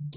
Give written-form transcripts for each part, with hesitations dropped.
I'm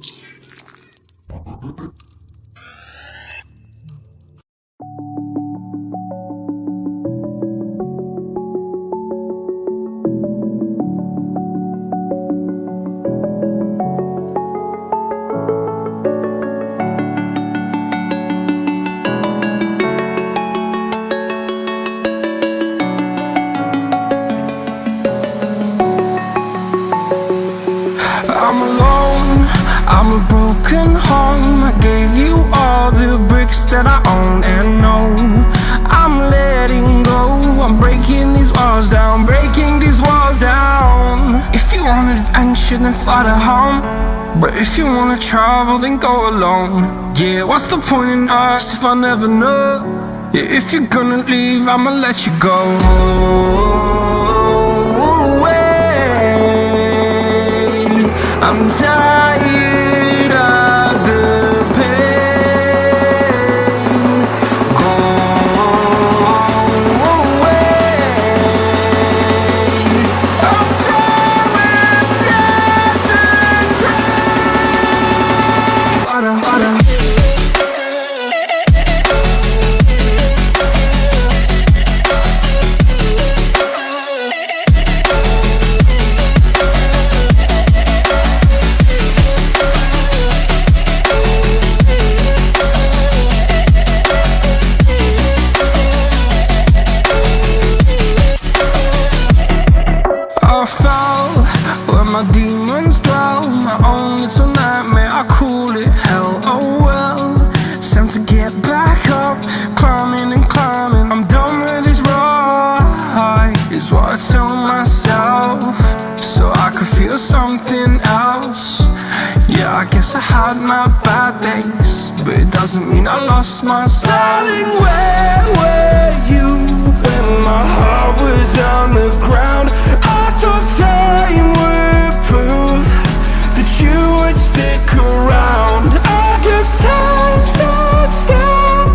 alone, I'm a broken home. I gave you all the bricks that I own and know. I'm letting go, I'm breaking these walls down, breaking these walls down. If you want adventure, then fly to home. But if you wanna travel, then go alone. Yeah, what's the point in us if I never know? Yeah, if you're gonna leave, I'ma let you go. I'm tired of the pain. Go away. I'm tired of yesterday. Flutter, flutter. I fell where my demons dwell. My own little nightmare, I call it hell. Oh well, it's time to get back up. Climbing and climbing, I'm done with this ride, is what I tell myself, so I could feel something else. Yeah, I guess I had my bad days, but it doesn't mean I lost my style. Darling, where were you when my heart was on the ground? I thought time would prove that you would stick around. I guess time stood still,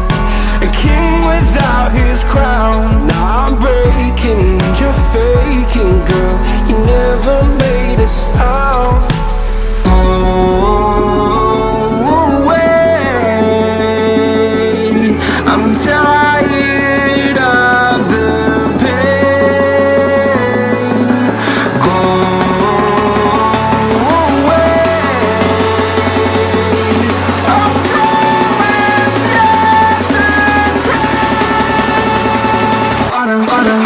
a king without his crown. Now I'm breaking and you're faking, girl. You never made a sound. Oh, wait, I'm tired of the pain. Go away. I'm tired of yesterday. Flutter, flutter.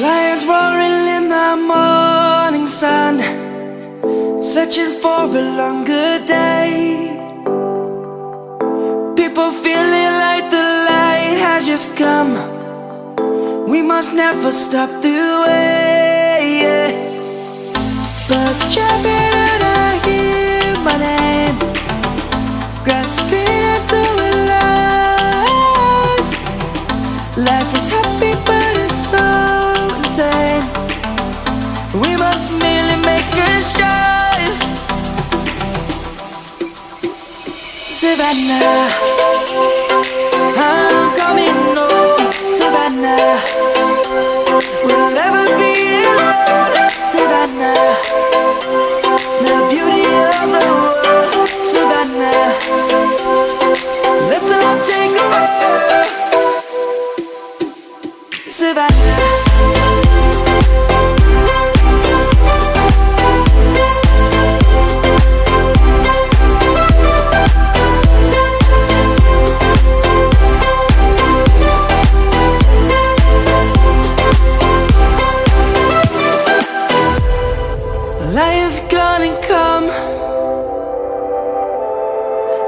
Lions roaring in the morning sun, searching for a longer day. People feeling like the light has just come. We must never stop the way. Birds chirping and I hear my name, grasping into a life. Life is happy but it's so insane. We must merely make a start. Savannah, I'm coming home. Savannah, we'll never be alone. Savannah, the beauty of the world. Savannah, let's all take a ride. Savannah. Lion's gonna come.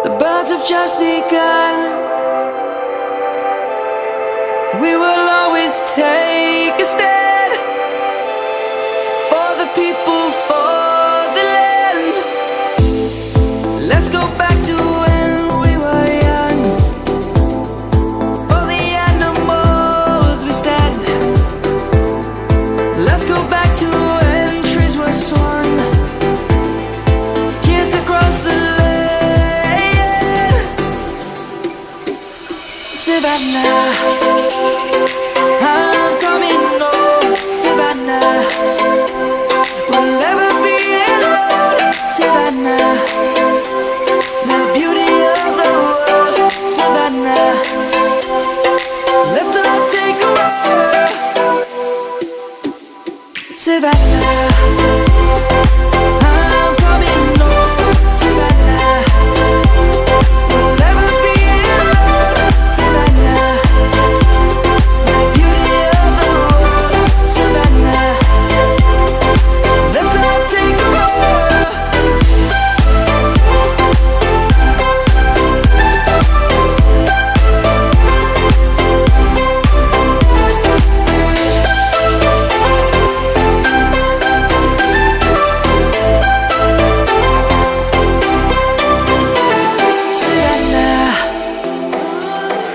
The birds have just begun. We will always take a stand for the people, for the land. Let's go back to when we were young. For the animals we stand. Let's go back to when trees were swung. Kids across the land. Savannah, I'm coming home. Savannah, we'll never be alone. Savannah, the beauty of the world. Savannah, let's all take a ride. Savannah, I'm coming home. Savannah, we'll never be alone. Savannah, the beauty of the world. Savannah, let's all take a ride. Savannah,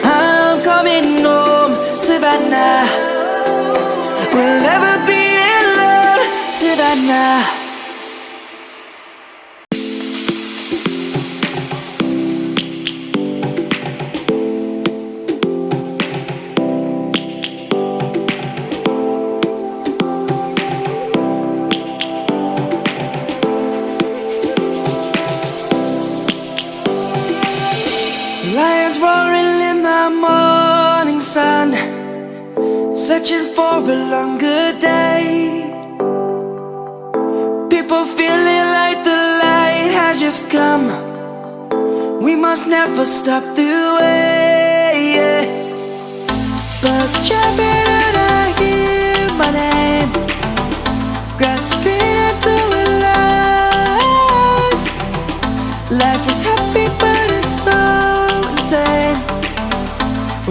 I'm coming home. Savannah, we'll never be alone. Savannah. Lions roaring in the morning sun, searching for a longer day. People feeling like the light has just come. We must never stop the way. Birds chirping and I hear my name, grasping into a life. Life is happy but it's so insane.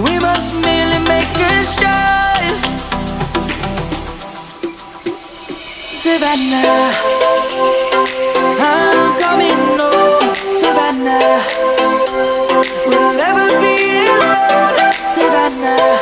We must merely make a strive. Savannah, I'm coming home. Savannah, we'll never be alone. Savannah,